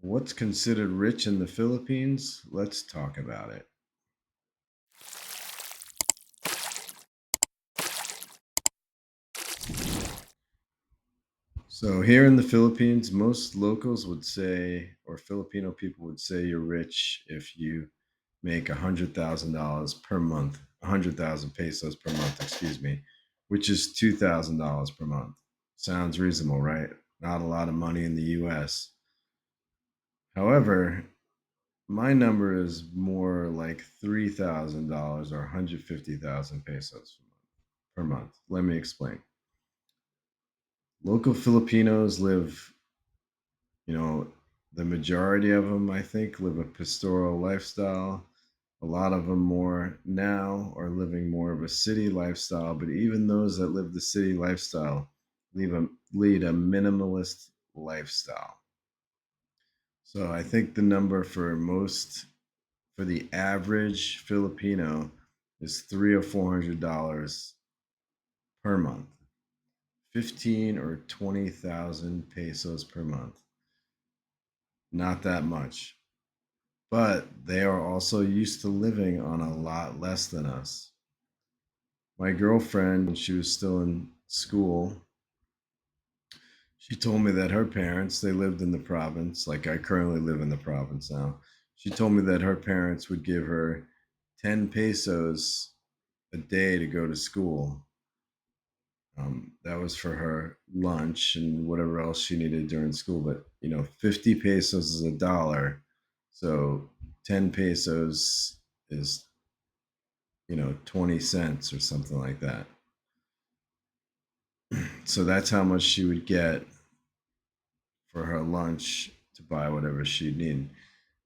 What's considered rich in the Philippines? Let's talk about it. So, here in the Philippines, most locals would say, or Filipino people would say, you're rich if you make $100,000 per month, 100,000 pesos per month, excuse me, which is $2,000 per month. Sounds reasonable, right? Not a lot of money in the US. However, my number is more like $3,000 or 150,000 pesos per month. Let me explain. Local Filipinos live, you know, the majority of them, I think, live a pastoral lifestyle. A lot of them more now are living more of a city lifestyle, but even those that live the city lifestyle lead a minimalist lifestyle. So I think the number for the average Filipino is three or $400 per month, 15 or 20,000 pesos per month. Not that much, but they are also used to living on a lot less than us. My girlfriend, when she was still in school, she told me that her parents, they lived in the province, like I currently live in the province now. She told me that her parents would give her 10 pesos a day to go to school. That was for her lunch and whatever else she needed during school. But 50 pesos is a dollar, so 10 pesos is 20 cents or something like that. So that's how much she would get for her lunch to buy whatever she'd need.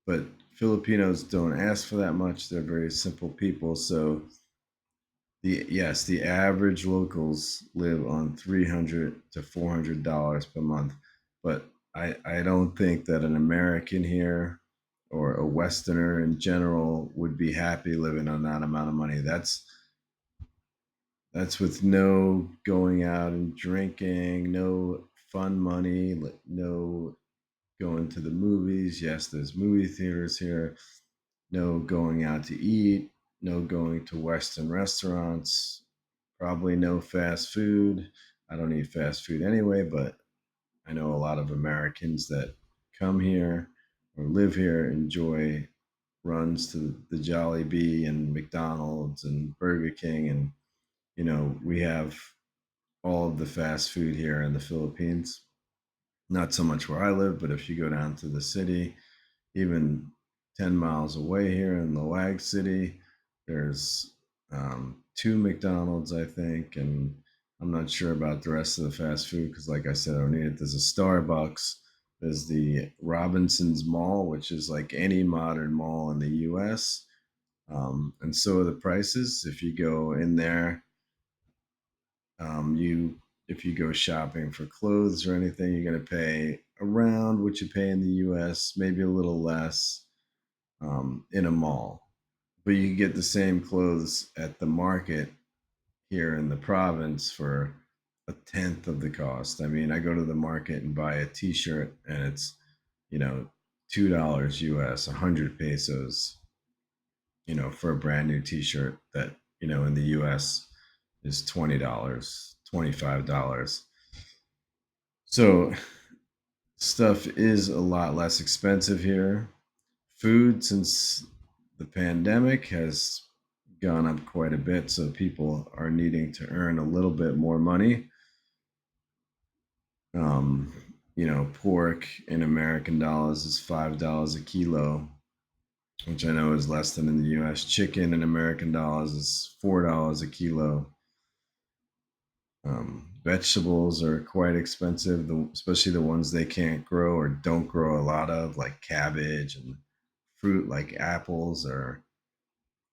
But Filipinos don't ask for that much. They're very simple people. So the average locals live on $300 to $400 per month. But I don't think that an American here or a Westerner in general would be happy living on that amount of money. That's with no going out and drinking, no fun money, no going to the movies. Yes, there's movie theaters here. No going out to eat, no going to Western restaurants, probably no fast food. I don't eat fast food anyway, but I know a lot of Americans that come here or live here enjoy runs to the Jolly Bee and McDonald's and Burger King. And, we have all of the fast food here in the Philippines. Not so much where I live, but if you go down to the city, even 10 miles away here in the Lag City, there's two McDonald's, I think, and I'm not sure about the rest of the fast food because, like I said, I don't need it. There's a Starbucks, there's the Robinson's Mall, which is like any modern mall in the US. And so are the prices. If you go in there, you if you go shopping for clothes or anything, you're going to pay around what you pay in the US, maybe a little less in a mall. But you can get the same clothes at the market here in the province for a tenth of the cost. I mean, I go to the market and buy a T-shirt, and it's you know $2 US, 100 pesos. For a brand new T-shirt that in the US is $20, $25. So stuff is a lot less expensive here. Food, since the pandemic, has gone up quite a bit, so people are needing to earn a little bit more money. Pork in American dollars is $5 a kilo, which I know is less than in the US. Chicken in American dollars is $4 a kilo. Vegetables are quite expensive, especially the ones they can't grow or don't grow a lot of, like cabbage, and fruit like apples are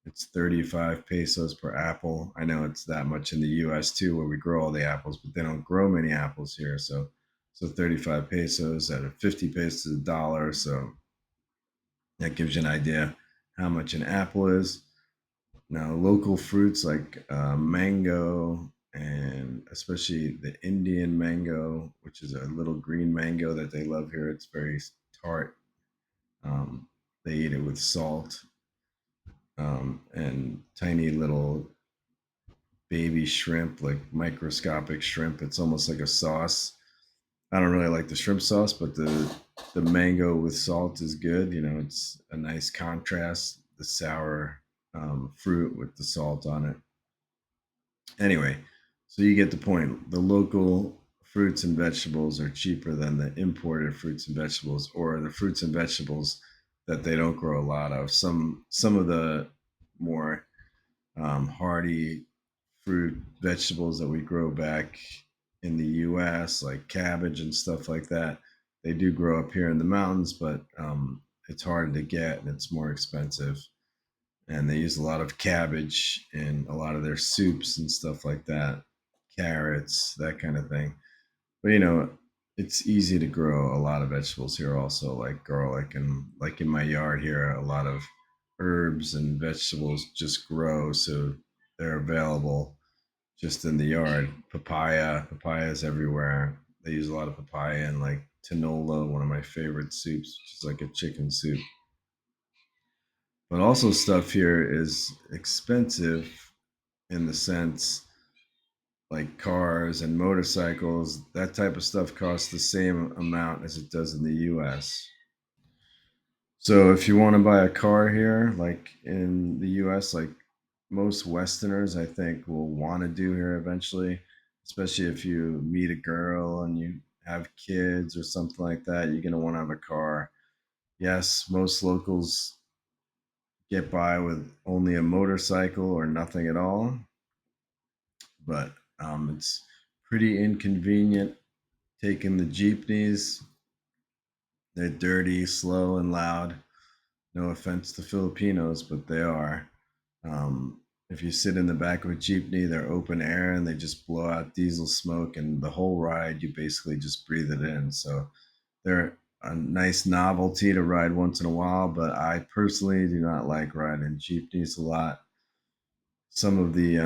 it's 35 pesos per apple. I know it's that much in the US too, where we grow all the apples, but they don't grow many apples here. So 35 pesos out of 50 pesos a dollar. So that gives you an idea how much an apple is. Now, local fruits like mango, and especially the Indian mango, which is a little green mango that they love here. It's very tart, They eat it with salt, and tiny little baby shrimp, like microscopic shrimp. It's almost like a sauce. I don't really like the shrimp sauce, but the mango with salt is good. It's a nice contrast. The sour fruit with the salt on it. Anyway, so you get the point. The local fruits and vegetables are cheaper than the imported fruits and vegetables, or the fruits and vegetables that they don't grow a lot of. Some of the more hardy fruit vegetables that we grow back in the U.S., like cabbage and stuff like that, they do grow up here in the mountains, but it's harder to get and it's more expensive. And they use a lot of cabbage in a lot of their soups and stuff like that, carrots, that kind of thing. But it's easy to grow a lot of vegetables here, also like garlic, and like in my yard here, a lot of herbs and vegetables just grow, so they're available just in the yard. Papaya's everywhere. They use a lot of papaya in like tinola, one of my favorite soups, which is like a chicken soup. But also, stuff here is expensive in the sense like cars and motorcycles, that type of stuff costs the same amount as it does in the US. So if you want to buy a car here, like in the US, like most Westerners, I think, will want to do here eventually, especially if you meet a girl and you have kids or something like that, you're going to want to have a car. Yes, most locals get by with only a motorcycle or nothing at all, but it's pretty inconvenient taking the jeepneys. They're dirty, slow, and loud. No offense to Filipinos, but they are. If you sit in the back of a jeepney, they're open air and they just blow out diesel smoke, and the whole ride you basically just breathe it in. So they're a nice novelty to ride once in a while, but I personally do not like riding jeepneys a lot. Some of the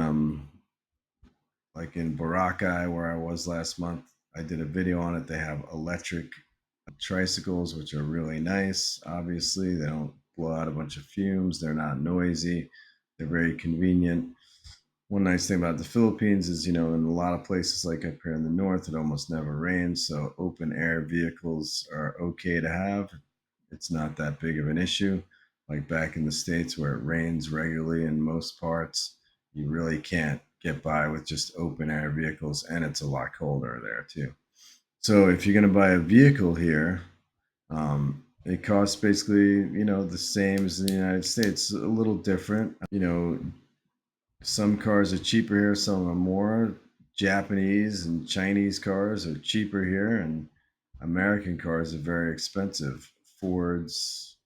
like in Boracay, where I was last month, I did a video on it. They have electric tricycles, which are really nice. Obviously, they don't blow out a bunch of fumes. They're not noisy. They're very convenient. One nice thing about the Philippines is, in a lot of places like up here in the north, it almost never rains. So open air vehicles are okay to have. It's not that big of an issue. Like back in the States where it rains regularly in most parts, you really can't get by with just open air vehicles. And it's a lot colder there too. So if you're going to buy a vehicle here, it costs basically, the same as in the United States. A little different. Some cars are cheaper here, some are more. Japanese and Chinese cars are cheaper here, and American cars are very expensive. Fords,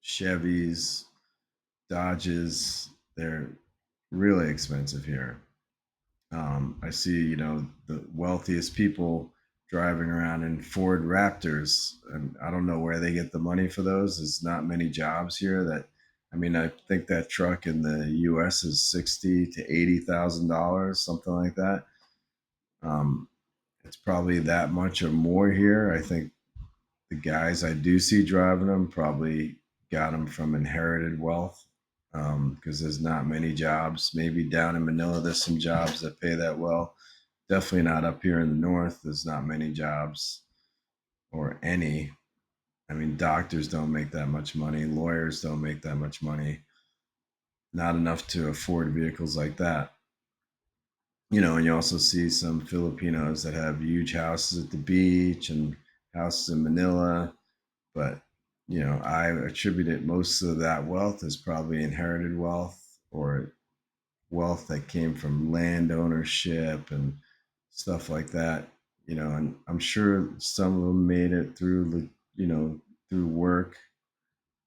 Chevys, Dodges, they're really expensive here. I see, the wealthiest people driving around in Ford Raptors, and I don't know where they get the money for those. There's not many jobs here that. I mean, I think that truck in the U.S. is $60,000 to $80,000, something like that. Um, it's probably that much or more here. I think the guys I do see driving them probably got them from inherited wealth, because there's not many jobs. Maybe down in Manila, there's some jobs that pay that well. Definitely not up here in the north. There's not many jobs or any. I mean, doctors don't make that much money. Lawyers don't make that much money. Not enough to afford vehicles like that. And you also see some Filipinos that have huge houses at the beach and houses in Manila. But, I attribute it, most of that wealth is probably inherited wealth or wealth that came from land ownership and stuff like that. And I'm sure some of them made it through, through work,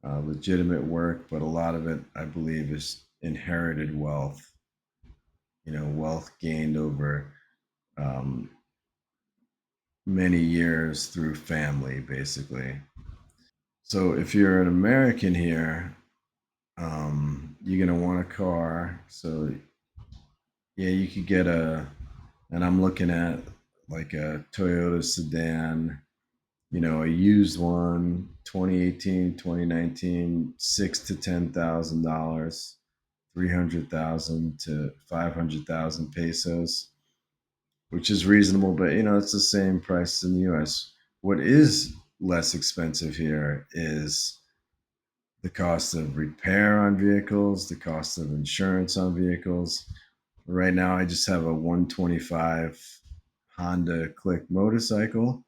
legitimate work, but a lot of it, I believe, is inherited wealth, wealth gained over um, many years through family, basically. So if you're an American here, you're gonna want a car. So yeah, you could get and I'm looking at like a Toyota sedan, a used one, 2018, 2019, 6 to 10 thousand dollars, 300,000 to 500,000 pesos, which is reasonable, but it's the same price in the US. What is less expensive here is the cost of repair on vehicles, the cost of insurance on vehicles. Right now, I just have a 125 Honda Click motorcycle.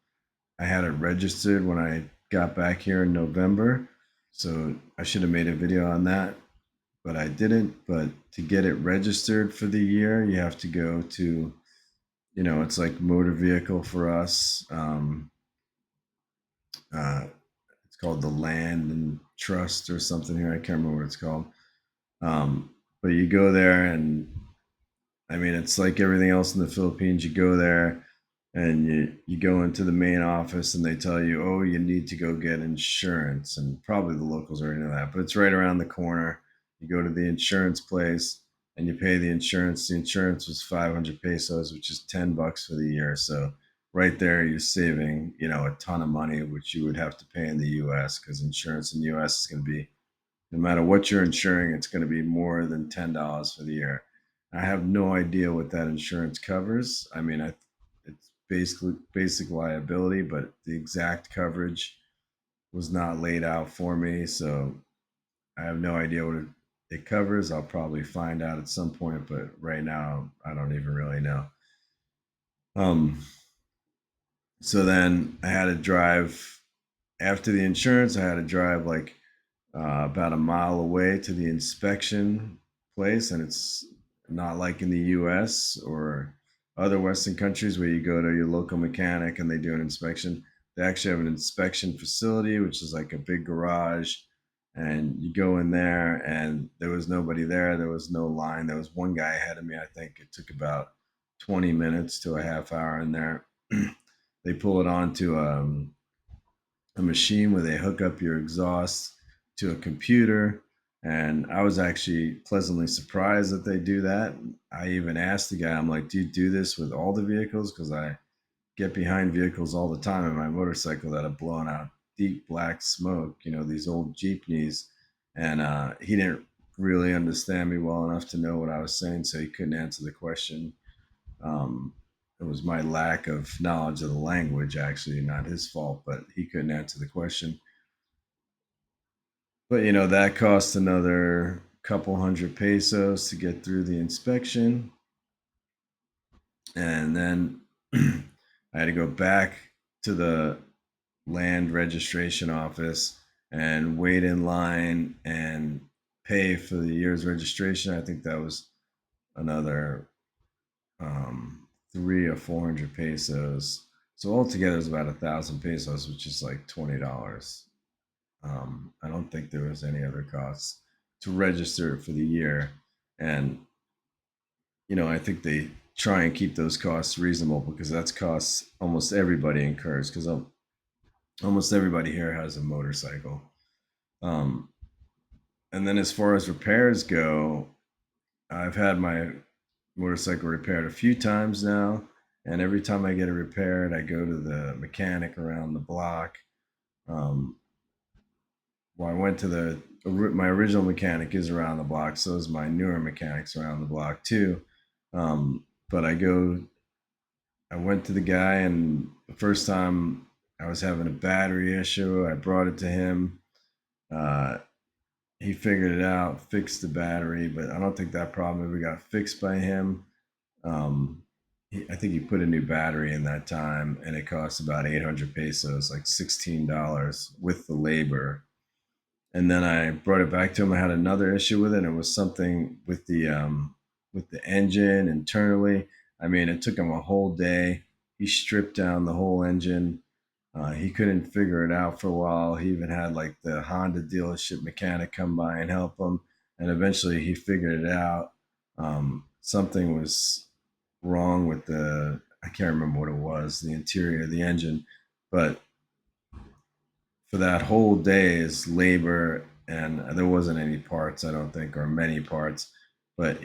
I had it registered when I got back here in November. So I should have made a video on that, but I didn't. But to get it registered for the year, you have to go to, it's like motor vehicle for us. Uh, it's called the Land and Trust or something here. I can't remember what it's called. But you go there, and I mean, it's like everything else in the Philippines. You go there and you go into the main office and they tell you, oh, you need to go get insurance. And probably the locals already know that, but it's right around the corner. You go to the insurance place and you pay the insurance. The insurance was 500 pesos, which is $10 for the year. So right there, you're saving, a ton of money, which you would have to pay in the US, because insurance in the US is going to be, no matter what you're insuring, it's going to be more than $10 for the year. I have no idea what that insurance covers. I mean, it's basically basic liability, but the exact coverage was not laid out for me, so I have no idea what it covers. I'll probably find out at some point, but right now I don't even really know. Um, so then I had to drive after the insurance. I had to drive like about a mile away to the inspection place, and it's not like in the U.S. or other Western countries where you go to your local mechanic and they do an inspection. They actually have an inspection facility, which is like a big garage, and you go in there, and there was nobody there. There was no line. There was one guy ahead of me. I think it took about 20 minutes to a half hour in there. They pull it onto a machine where they hook up your exhaust to a computer. And I was actually pleasantly surprised that they do that. I even asked the guy, I'm like, do you do this with all the vehicles? Because I get behind vehicles all the time in my motorcycle that have blown out deep black smoke, these old Jeepneys. And he didn't really understand me well enough to know what I was saying, so he couldn't answer the question. Um, it was my lack of knowledge of the language, actually, not his fault, but he couldn't answer the question. But that cost another couple hundred pesos to get through the inspection. And then I had to go back to the land registration office and wait in line and pay for the year's registration. I think that was another 3 or 400 pesos. So altogether, it's about 1,000 pesos, which is like $20. I don't think there was any other costs to register for the year, and I think they try and keep those costs reasonable, because that's costs almost everybody incurs, because almost everybody here has a motorcycle. Um, and then as far as repairs go, I've had my motorcycle repaired a few times now, and every time I get it repaired, I go to the mechanic around the block. Um, well, I went to my original mechanic is around the block, so is my newer mechanics around the block too. But I went to the guy, and the first time I was having a battery issue, I brought it to him. Uh, he figured it out, fixed the battery, but I don't think that problem ever got fixed by him. Um, I think he put a new battery in that time, and it cost about 800 pesos, like $16 with the labor. And then I brought it back to him. I had another issue with it. And it was something with the engine internally. I mean, it took him a whole day. He stripped down the whole engine. He couldn't figure it out for a while. He even had like the Honda dealership mechanic come by and help him. And eventually he figured it out. Something was wrong with I can't remember what it was, the interior of the engine. But for that whole day's labor, and there wasn't any parts, I don't think, or many parts, but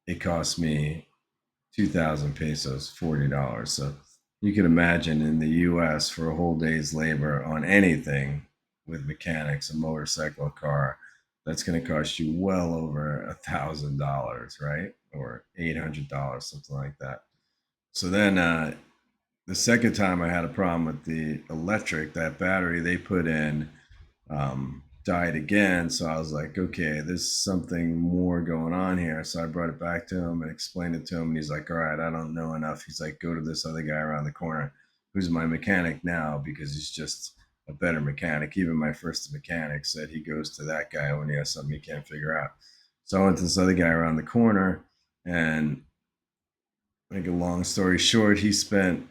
it cost me 2,000 pesos, $40. So you can imagine in the US for a whole day's labor on anything with mechanics, a motorcycle, a car, that's going to cost you well over $1,000, right? Or $800, something like that. So then the second time I had a problem with the electric, that battery they put in died again. So I was like, okay, there's something more going on here. So I brought it back to him and explained it to him. And he's like, all right, I don't know enough. He's like, go to this other guy around the corner who's my mechanic now because he's just a better mechanic. Even my first mechanic said he goes to that guy when he has something he can't figure out. So I went to this other guy around the corner and make a long story short, he spent,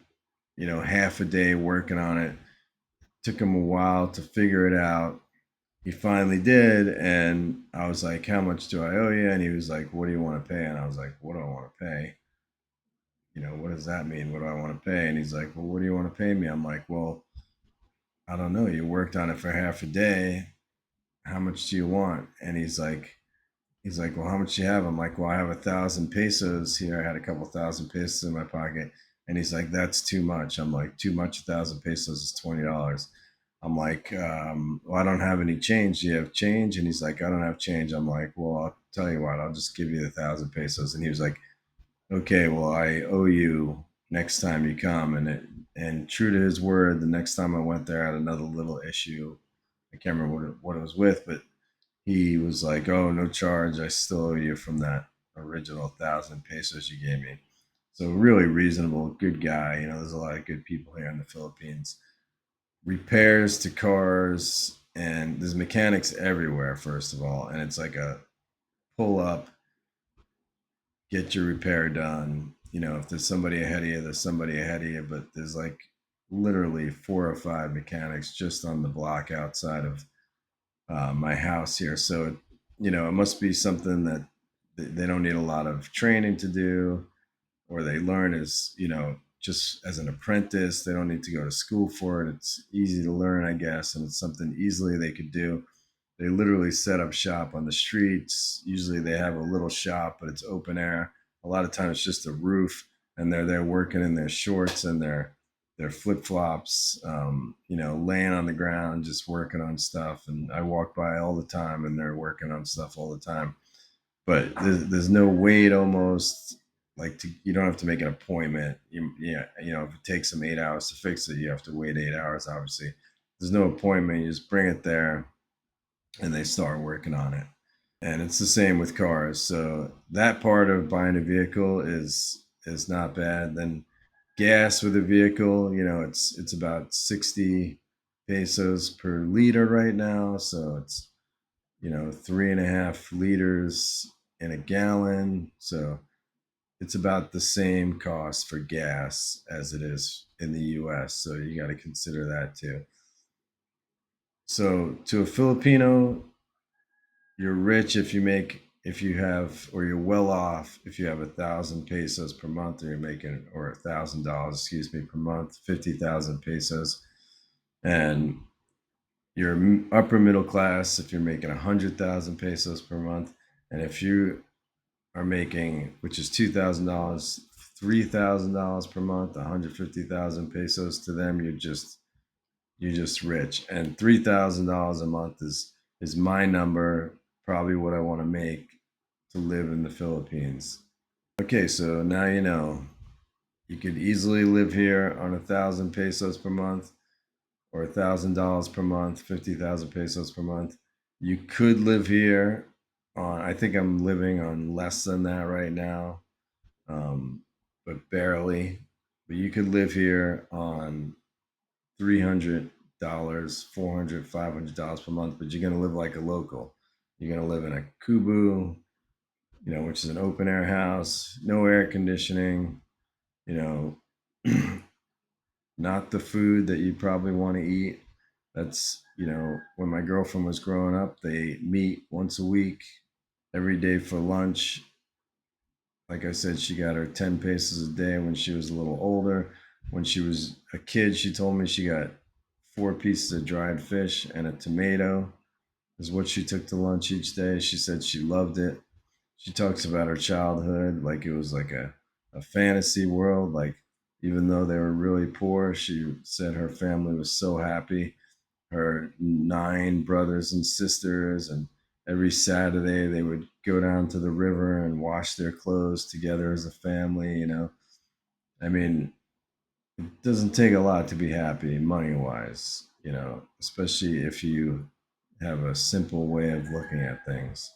half a day working on it. Took him a while to figure it out. He finally did, and I was like, how much do I owe you? And he was like, what do you want to pay? And I was like, what do I want to pay? What does that mean? What do I want to pay? And he's like, well, what do you want to pay me? I'm like, well, I don't know, you worked on it for half a day, how much do you want? And he's like, well, how much do you have? I'm like, well, I have 1,000 pesos here. I had a couple thousand pesos in my pocket. And he's like, that's too much. I'm like, too much? 1,000 pesos is $20. I'm like, well, I don't have any change. Do you have change? And he's like, I don't have change. I'm like, well, I'll tell you what, I'll just give you the 1,000 pesos. And he was like, okay, well, I owe you next time you come. And true to his word, the next time I went there, I had another little issue. I can't remember what it was with, but he was like, "Oh, no charge. I still owe you from that original 1,000 pesos you gave me." So really reasonable, good guy. There's a lot of good people here in the Philippines. Repairs to cars, and there's mechanics everywhere. First of all, and it's like a pull up, get your repair done. If there's somebody ahead of you, there's somebody ahead of you. But there's like literally 4 or 5 mechanics just on the block outside of my house here. So, it must be something that they don't need a lot of training to do, or they learn as, just as an apprentice. They don't need to go to school for it. It's easy to learn, I guess, and it's something easily they could do. They literally set up shop on the streets. Usually they have a little shop, but it's open air. A lot of times it's just a roof, and they're there working in their shorts and their flip flops, laying on the ground, just working on stuff. And I walk by all the time, and they're working on stuff all the time. But there's no wait almost. Like you don't have to make an appointment. Yeah, if it takes them 8 hours to fix it, you have to wait 8 hours. Obviously, there's no appointment. You just bring it there, and they start working on it. And it's the same with cars. So that part of buying a vehicle is not bad. Then gas with a vehicle, it's about 60 pesos per liter right now. So it's 3.5 liters in a gallon. So it's about the same cost for gas as it is in the US. So you got to consider that too. So to a Filipino, you're rich if you have, or you're well off if you have 1,000 pesos per month, or you're making, or $1,000, excuse me, per month, 50,000 pesos. And you're upper middle class if you're making 100,000 pesos per month. And if you are making, which is $2,000, $3,000 per month, 150,000 pesos to them, you're just rich. And $3,000 a month is my number, probably what I want to make to live in the Philippines. Okay, so now you could easily live here on 1,000 pesos per month, or $1,000 per month, 50,000 pesos per month. You could live here on, I think I'm living on less than that right now, but barely. But you could live here on $300, 400, $500 per month, but you're going to live like a local. You're going to live in a kubu, which is an open air house, no air conditioning, you know, not the food that you probably want to eat. That's, when my girlfriend was growing up, they meet once a week, every day for lunch. Like I said, she got her 10 pesos a day when she was a little older. When she was a kid, she told me she got 4 pieces of dried fish and a tomato is what she took to lunch each day. She said she loved it. She talks about her childhood like it was like a fantasy world. Like even though they were really poor. She said her family was so happy. Her 9 brothers and sisters, and every Saturday they would go down to the river and wash their clothes together as a family. I mean, it doesn't take a lot to be happy money wise, especially if you have a simple way of looking at things.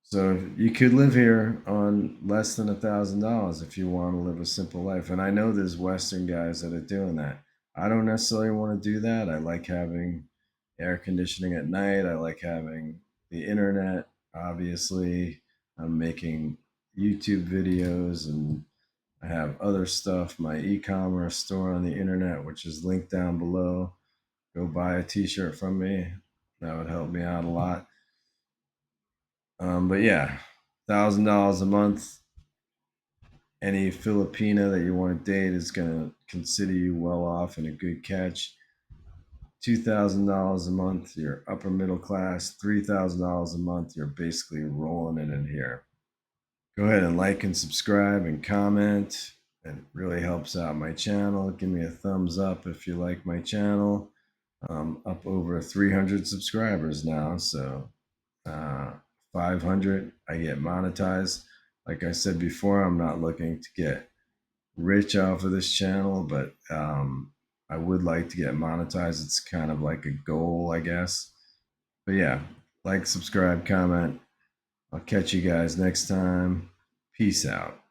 So you could live here on less than $1,000 if you want to live a simple life. And I know there's Western guys that are doing that. I don't necessarily want to do that. I like having air conditioning at night. I like having the internet. Obviously, I'm making YouTube videos, and I have other stuff, my e-commerce store on the internet, which is linked down below. Go buy a t-shirt from me. That would help me out a lot. But yeah, $1,000 a month. Any Filipina that you want to date is gonna consider you well off and a good catch. $2,000 a month, you're upper middle class. $3,000 a month, you're basically rolling it in here. Go ahead and like and subscribe and comment. It really helps out my channel. Give me a thumbs up if you like my channel. Up over 300 subscribers now, so uh, 500 I get monetized. Like I said before, I'm not looking to get rich off of this channel, but I would like to get monetized. It's kind of like a goal, I guess. But yeah, like, subscribe, comment. I'll catch you guys next time. Peace out.